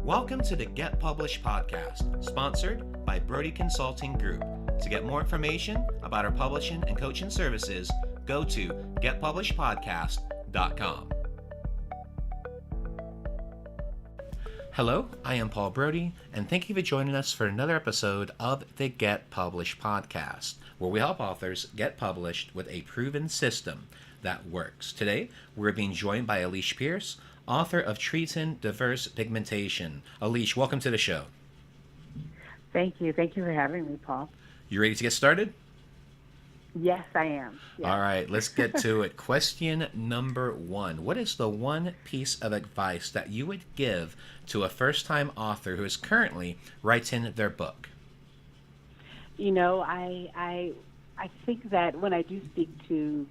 Welcome to the Get Published podcast, sponsored by Brodie Consulting Group. To get more information about our publishing and coaching services, go to getpublishedpodcast.com. Hello, I am Paul Brodie, and thank you for joining us for another episode of the Get Published podcast, where we help authors get published with a proven system that works. Today, we're being joined by Aliesh Pierce, author of Treating Diverse Pigmentation. Aliesh, welcome to the show. Thank you. Thank you for having me, Paul. You ready to get started? Yes, I am. Yes. All right, let's get to it. Question number one. What is the one piece of advice that you would give to a first-time author who is currently writing their book? You know, I think that when I do speak to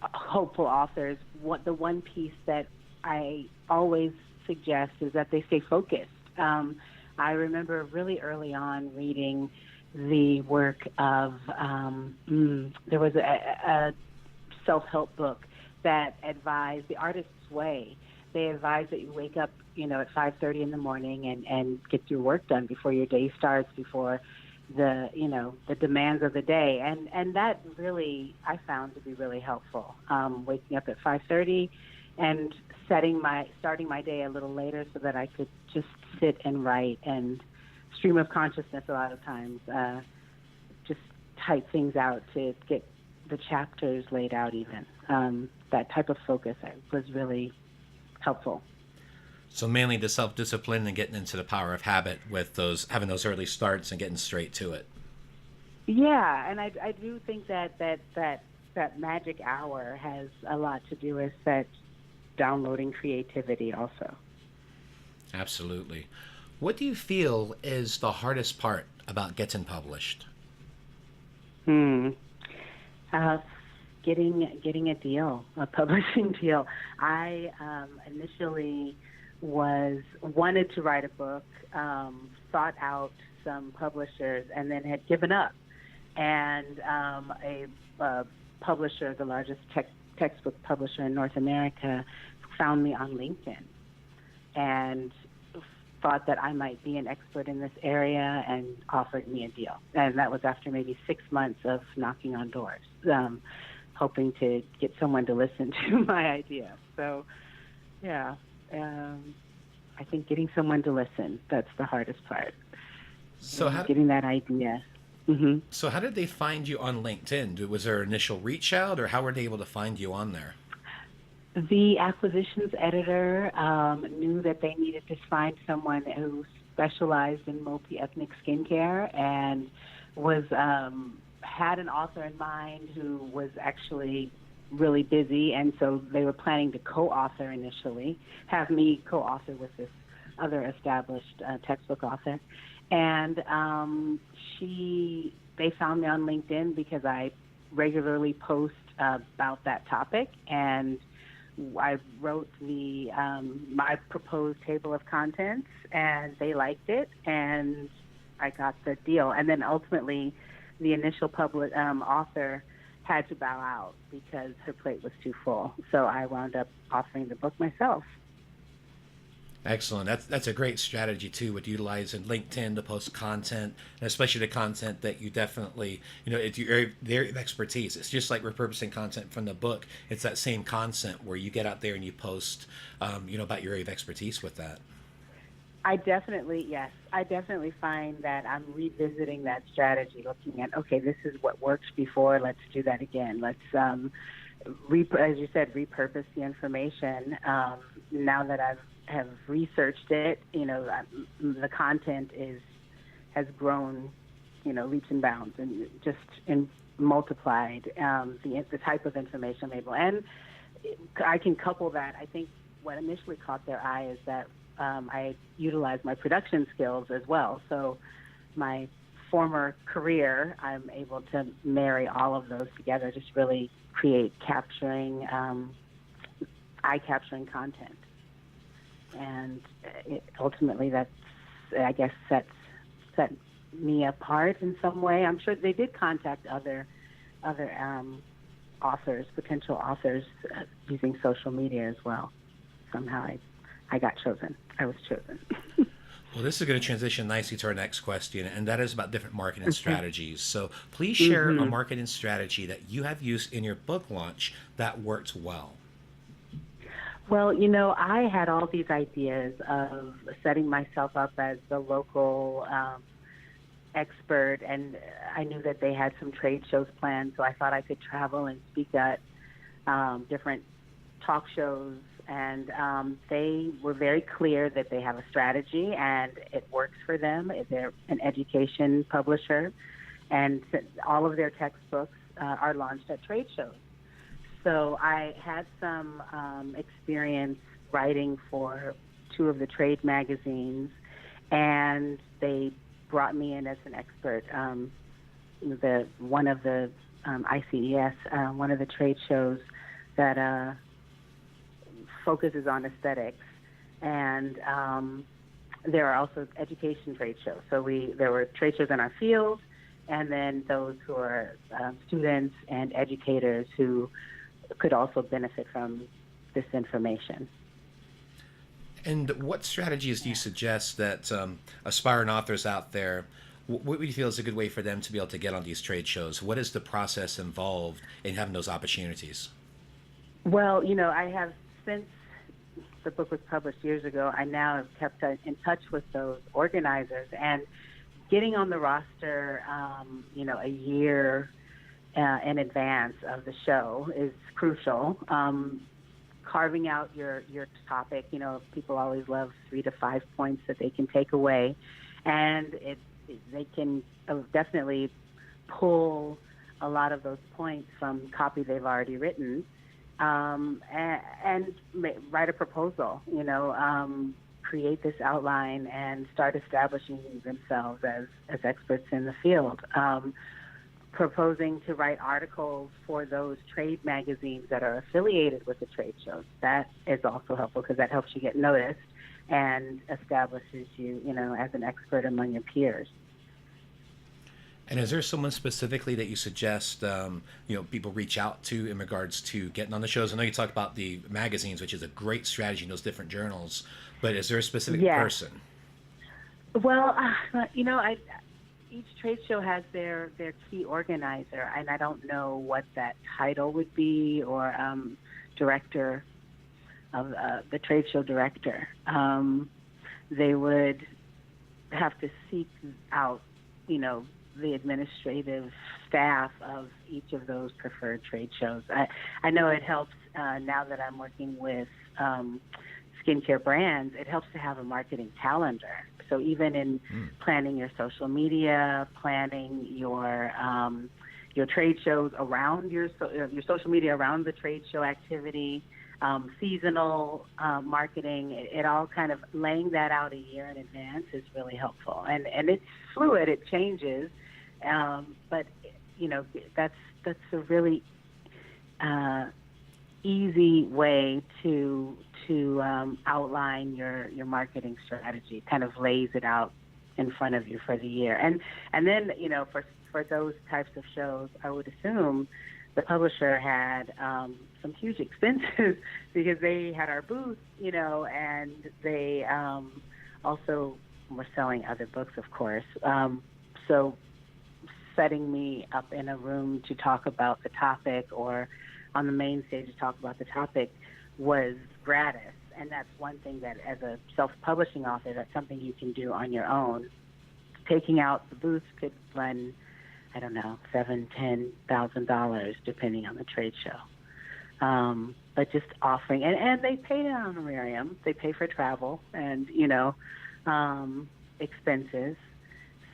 hopeful authors, the one piece that I always suggest is that they stay focused. I remember really early on reading the work of, there was a self-help book that advised The Artist's Way. They advised that you wake up, at 5:30 in the morning and get your work done before your day starts, before the demands of the day. And that really, I found to be really helpful. Waking up at 5:30 and starting my day a little later so that I could just sit and write and stream of consciousness a lot of times, just type things out to get the chapters laid out even. That type of focus was really helpful. So mainly the self-discipline and getting into the power of habit with having those early starts and getting straight to it. Yeah, and I do think that magic hour has a lot to do with that downloading creativity also. Absolutely. What do you feel is the hardest part about getting published? Getting a deal, a publishing deal. I initially wanted to write a book, sought out some publishers, and then had given up. And a publisher, the largest textbook publisher in North America, found me on LinkedIn and thought that I might be an expert in this area and offered me a deal. And that was after maybe 6 months of knocking on doors, hoping to get someone to listen to my idea. So, yeah, I think getting someone to listen, that's the hardest part. So getting that idea. Mm-hmm. So how did they find you on LinkedIn? Was there initial reach out, or how were they able to find you on there? The acquisitions editor knew that they needed to find someone who specialized in multi-ethnic skincare and had an author in mind who was actually really busy, and so they were planning to co-author initially, have me co-author with this other established textbook author. And they found me on LinkedIn because I regularly post about that topic, and I wrote my proposed table of contents, and they liked it, and I got the deal. And then ultimately, the initial author had to bow out because her plate was too full. So I wound up authoring the book myself. Excellent. That's a great strategy too, with utilizing LinkedIn to post content, and especially the content that you definitely, it's your area of expertise. It's just like repurposing content from the book. It's that same content where you get out there and you post, about your area of expertise with that. I definitely find that I'm revisiting that strategy, looking at, okay, this is what worked before. Let's do that again. Let's, as you said, repurpose the information. Now that have researched it, the content has grown, leaps and bounds, and just multiplied the type of information I'm able. And I can couple that. I think what initially caught their eye is that I utilized my production skills as well. So my former career, I'm able to marry all of those together, just really create eye-capturing content. And ultimately, that's, I guess, set me apart in some way. I'm sure they did contact other authors, potential authors, using social media as well. Somehow I I got chosen. I was chosen. Well, this is going to transition nicely to our next question, and that is about different marketing Okay. strategies. So please share a hmm marketing strategy that you have used in your book launch that worked well. Well, I had all these ideas of setting myself up as the local expert, and I knew that they had some trade shows planned, so I thought I could travel and speak at different talk shows. And they were very clear that they have a strategy and it works for them. They're an education publisher, and all of their textbooks are launched at trade shows. So I had some experience writing for two of the trade magazines, and they brought me in as an expert. The one of the ICES, one of the trade shows that focuses on aesthetics, and there are also education trade shows. So there were trade shows in our field, and then those who are students and educators who could also benefit from this information. And what strategies do you suggest that aspiring authors out there, what do you feel is a good way for them to be able to get on these trade shows? What is the process involved in having those opportunities? Well, I have, since the book was published years ago, I now have kept in touch with those organizers, and getting on the roster, a year in advance of the show is crucial. Carving out your topic, people always love 3 to 5 points that they can take away, and they can definitely pull a lot of those points from copy they've already written, and write a proposal, create this outline and start establishing themselves as experts in the field. Proposing to write articles for those trade magazines that are affiliated with the trade shows. That is also helpful because that helps you get noticed and establishes you, as an expert among your peers. And is there someone specifically that you suggest, people reach out to in regards to getting on the shows? I know you talked about the magazines, which is a great strategy in those different journals, but is there a specific Yes. person? Well, each trade show has their key organizer, and I don't know what that title would be, or director of the trade show director. They would have to seek out, the administrative staff of each of those preferred trade shows. I know it helps now that I'm working with skincare brands. It helps to have a marketing calendar. So even in planning your social media, planning your trade shows around your social media around the trade show activity, seasonal marketing, it all kind of laying that out a year in advance is really helpful. And it's fluid, it changes, but that's a really easy way to outline your marketing strategy. Kind of lays it out in front of you for the year, and then for those types of shows, I would assume the publisher had some huge expenses because they had our booth, and they also were selling other books, of course. So setting me up in a room to talk about the topic, or on the main stage to talk about the topic, was gratis. And that's one thing that, as a self-publishing author, that's something you can do on your own. Taking out the booth could run, I don't know, $7,000-$10,000 depending on the trade show. But just offering, and they pay an honorarium. They pay for travel and expenses.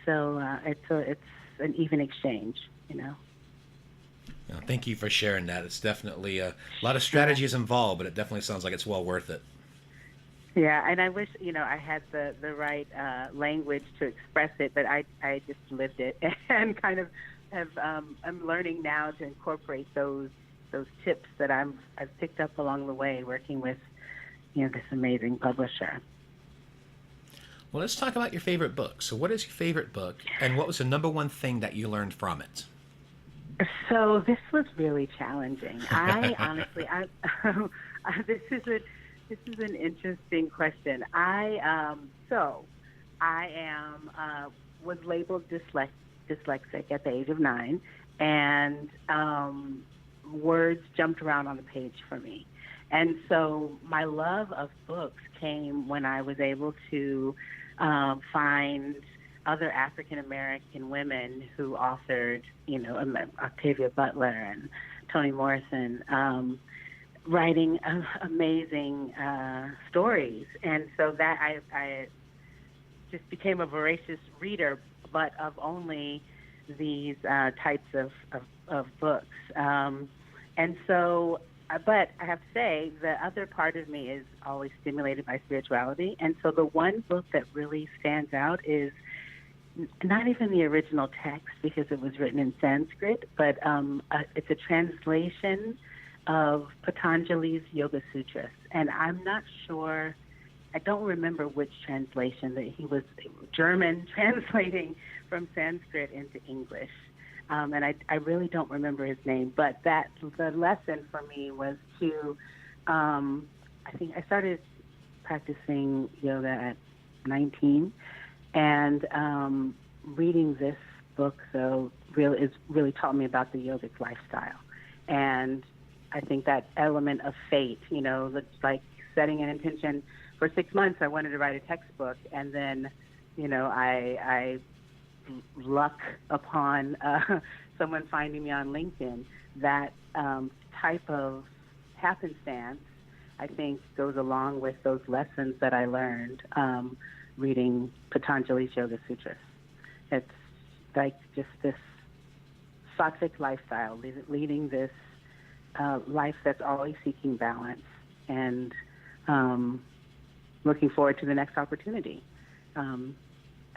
So it's an even exchange. Thank you for sharing that. It's definitely a lot of strategies involved, but it definitely sounds like it's well worth it. Yeah, and I wish I had the right language to express it, but I just lived it and kind of have I'm learning now to incorporate those tips that I've picked up along the way working with this amazing publisher. Well, let's talk about your favorite book. So what is your favorite book, and what was the number one thing that you learned from it? So this was really challenging. I honestly, this is This is an interesting question. I was labeled dyslexic at the age of 9, and words jumped around on the page for me. And so my love of books came when I was able to find other African American women who authored, Octavia Butler and Toni Morrison, writing amazing stories. And so that I just became a voracious reader, but of only these types of books. And so, but I have to say, the other part of me is always stimulated by spirituality. And so the one book that really stands out is not even the original text, because it was written in Sanskrit, but it's a translation of Patanjali's Yoga Sutras. And I'm not sure, I don't remember which translation, that he was German translating from Sanskrit into English. And I really don't remember his name, but the lesson for me was to, I think I started practicing yoga at 19, and reading this book really taught me about the yogic lifestyle. And I think that element of fate, like setting an intention. For 6 months, I wanted to write a textbook, and then, I luck upon someone finding me on LinkedIn. That type of happenstance, I think, goes along with those lessons that I learned reading Patanjali's Yoga Sutras. It's like just this sattvic lifestyle, leading this life that's always seeking balance and looking forward to the next opportunity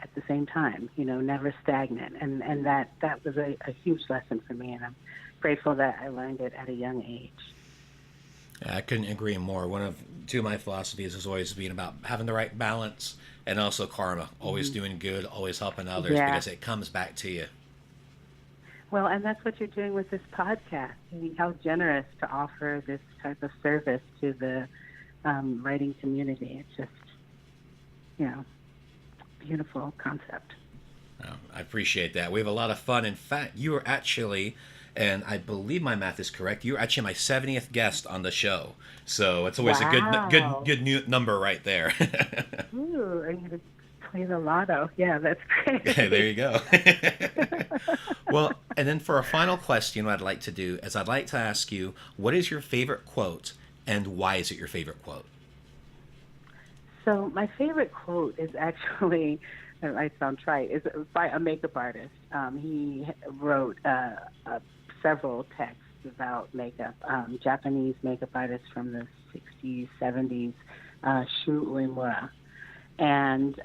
at the same time, never stagnant. And that was a huge lesson for me, and I'm grateful that I learned it at a young age. Yeah, I couldn't agree more. Two of my philosophies has always been about having the right balance and also karma, always doing good, always helping others, because it comes back to you. Well, and that's what you're doing with this podcast. I mean, how generous to offer this type of service to the writing community. It's just, beautiful concept. Oh, I appreciate that. We have a lot of fun. In fact, you are actually, and I believe my math is correct, you're actually my 70th guest on the show. So it's always a good new number right there. Ooh, are you going to play the lotto? Yeah, that's great. There you go. Well, and then for a final question, what I'd like to do is I'd like to ask you, what is your favorite quote, and why is it your favorite quote? So my favorite quote is actually, it might sound trite, is by a makeup artist. He wrote several texts about makeup, Japanese makeup artist from the 60s, 70s, Shu Uemura. And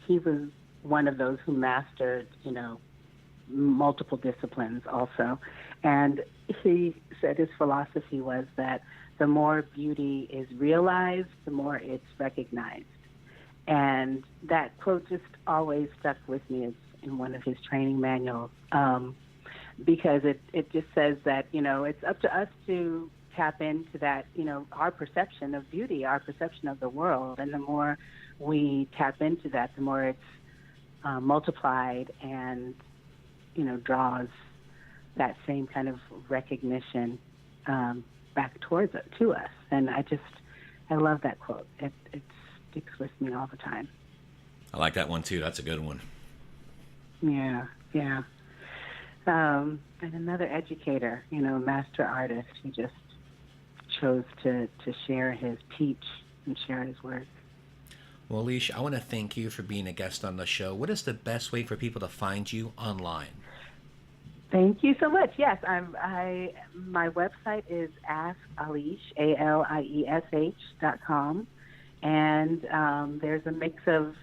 he was one of those who mastered, multiple disciplines also. And he said his philosophy was that the more beauty is realized, the more it's recognized. And that quote just always stuck with me. It's in one of his training manuals, because it just says that, it's up to us to tap into that, our perception of beauty, our perception of the world. And the more we tap into that, the more it's multiplied and, draws that same kind of recognition back to us. And I love that quote. It sticks with me all the time. I like that one too. That's a good one. Yeah. And another educator, master artist who just chose to teach and share his work. Well, Aliesh, I want to thank you for being a guest on the show. What is the best way for people to find you online? Thank you so much. Yes, my website is askaliesh, ALIESH.com, and there's a mix of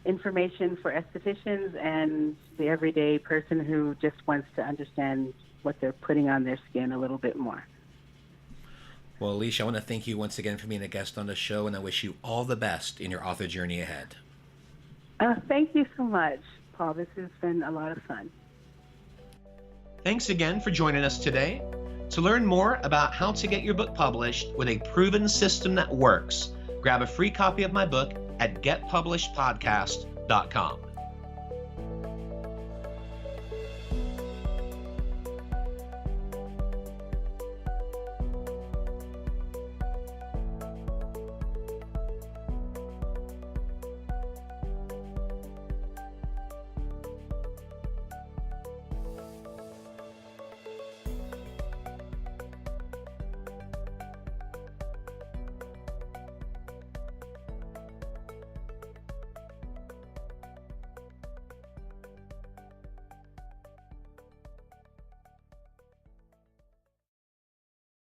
information for estheticians and the everyday person who just wants to understand what they're putting on their skin a little bit more. Well, Aliesh, I want to thank you once again for being a guest on the show, and I wish you all the best in your author journey ahead. Thank you so much, Paul. This has been a lot of fun. Thanks again for joining us today. To learn more about how to get your book published with a proven system that works, grab a free copy of my book at getpublishedpodcast.com.